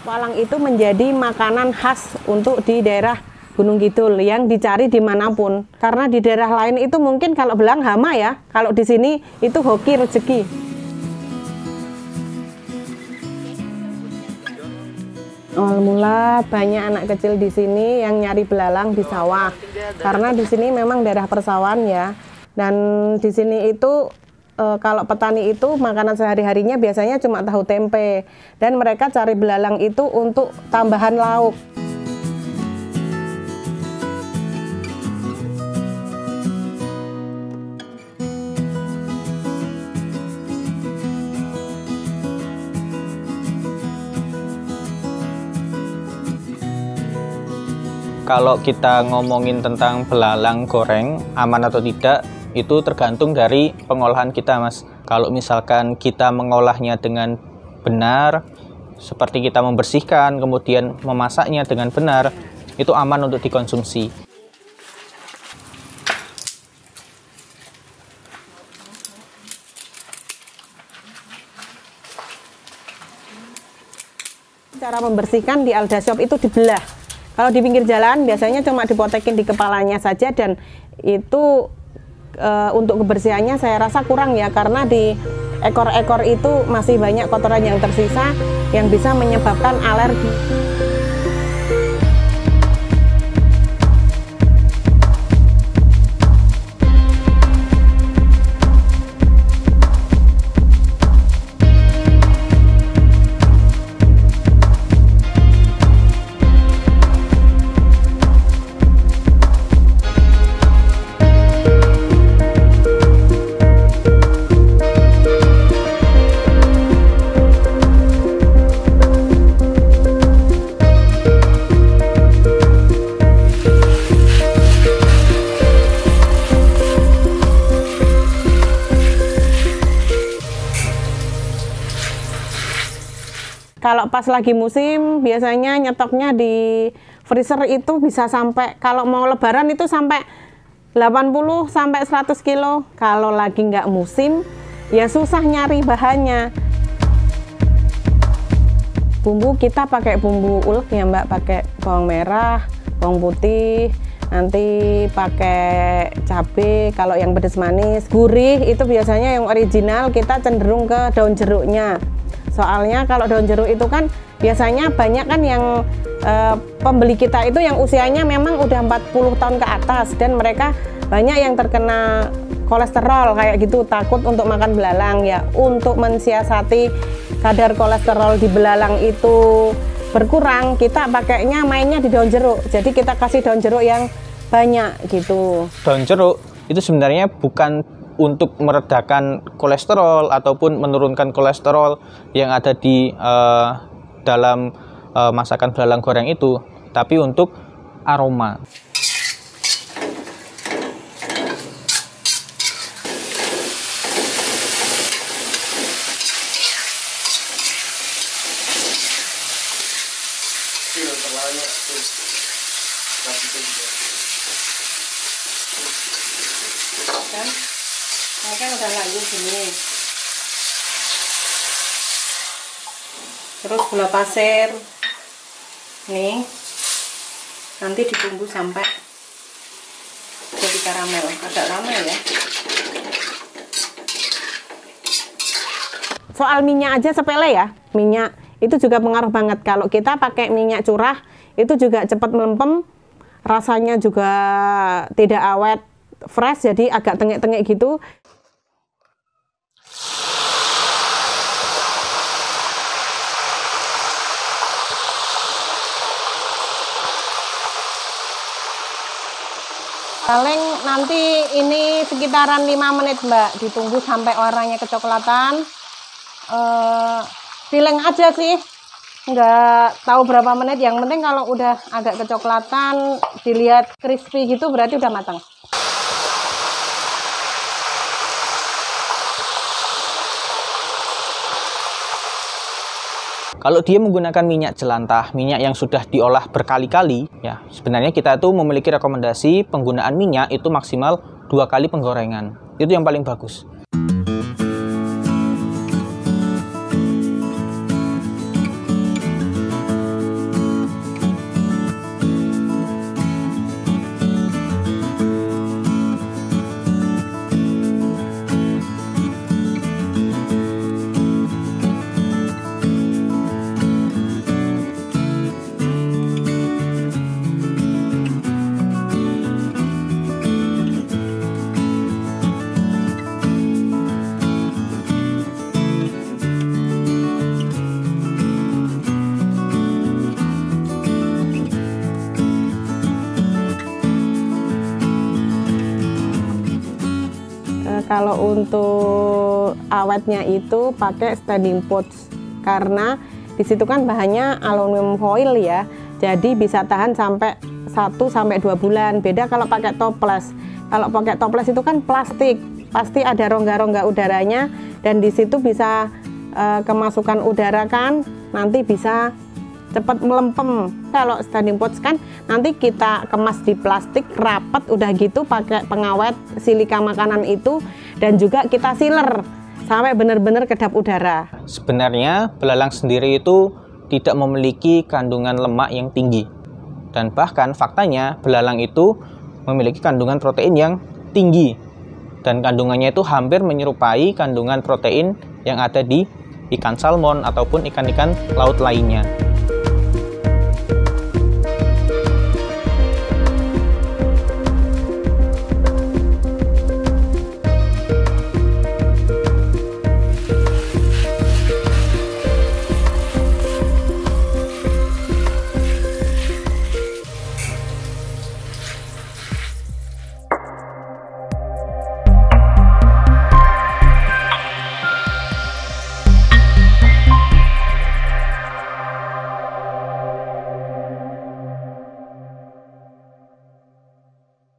Walang itu menjadi makanan khas untuk di daerah Gunung Kidul yang dicari dimanapun. Karena di daerah lain itu mungkin kalau belang hama ya, kalau di sini itu hoki rezeki. Awal mula banyak anak kecil di sini yang nyari belalang di sawah. Karena di sini memang daerah persawahan ya. Dan di sini itu kalau petani itu makanan sehari-harinya biasanya cuma tahu tempe. Dan mereka cari belalang itu untuk tambahan lauk. Kalau kita ngomongin tentang belalang goreng, aman atau tidak, itu tergantung dari pengolahan kita, Mas. Kalau misalkan kita mengolahnya dengan benar, seperti kita membersihkan, kemudian memasaknya dengan benar, itu aman untuk dikonsumsi. Cara membersihkan di Alda Shop itu dibelah. Kalau di pinggir jalan biasanya cuma dipotekin di kepalanya saja dan itu untuk kebersihannya saya rasa kurang ya, karena di ekor-ekor itu masih banyak kotoran yang tersisa yang bisa menyebabkan alergi. Kalau pas lagi musim, biasanya nyetoknya di freezer itu bisa sampai, kalau mau lebaran itu sampai 80 sampai 100 kilo. Kalau lagi nggak musim, ya susah nyari bahannya. Bumbu kita pakai bumbu ulek ya Mbak, pakai bawang merah, bawang putih, nanti pakai cabai. Kalau yang pedas manis, gurih itu biasanya yang original kita cenderung ke daun jeruknya. Soalnya kalau daun jeruk itu kan biasanya banyak kan yang pembeli kita itu yang usianya memang udah 40 tahun ke atas dan mereka banyak yang terkena kolesterol kayak gitu, takut untuk makan belalang ya. Untuk mensiasati kadar kolesterol di belalang itu berkurang, kita pakainya mainnya di daun jeruk. Jadi kita kasih daun jeruk yang banyak gitu. Daun jeruk itu sebenarnya bukan untuk meredakan kolesterol ataupun menurunkan kolesterol yang ada di dalam masakan belalang goreng itu, tapi untuk aroma. Kan udah lanjut gini. Terus gula pasir nih nanti ditunggu sampai jadi karamel, agak lama ya. Soal minyak aja sepele ya, minyak itu juga pengaruh banget. Kalau kita pakai minyak curah itu juga cepat melempem, rasanya juga tidak awet, fresh, jadi agak tengek-tengek gitu. Paling nanti ini sekitaran 5 menit Mbak, ditunggu sampai warnanya kecoklatan. Feeling aja sih, nggak tahu berapa menit, yang penting kalau udah agak kecoklatan, dilihat crispy gitu berarti udah matang. Kalau dia menggunakan minyak jelantah, minyak yang sudah diolah berkali-kali, ya sebenarnya kita itu memiliki rekomendasi penggunaan minyak itu maksimal 2 kali penggorengan. Itu yang paling bagus. Kalau untuk awetnya itu pakai standing pots, karena di situ kan bahannya aluminium foil ya, jadi bisa tahan sampai 1-2 bulan. Beda kalau pakai toples. Kalau pakai toples itu kan plastik, pasti ada rongga-rongga udaranya, dan di situ bisa kemasukan udara kan, nanti bisa cepat melempem. Kalau standing pots kan nanti kita kemas di plastik rapat, udah gitu pakai pengawet silika makanan itu, dan juga kita sealer sampai benar-benar kedap udara. Sebenarnya belalang sendiri itu tidak memiliki kandungan lemak yang tinggi, dan bahkan faktanya belalang itu memiliki kandungan protein yang tinggi, dan kandungannya itu hampir menyerupai kandungan protein yang ada di ikan salmon ataupun ikan-ikan laut lainnya.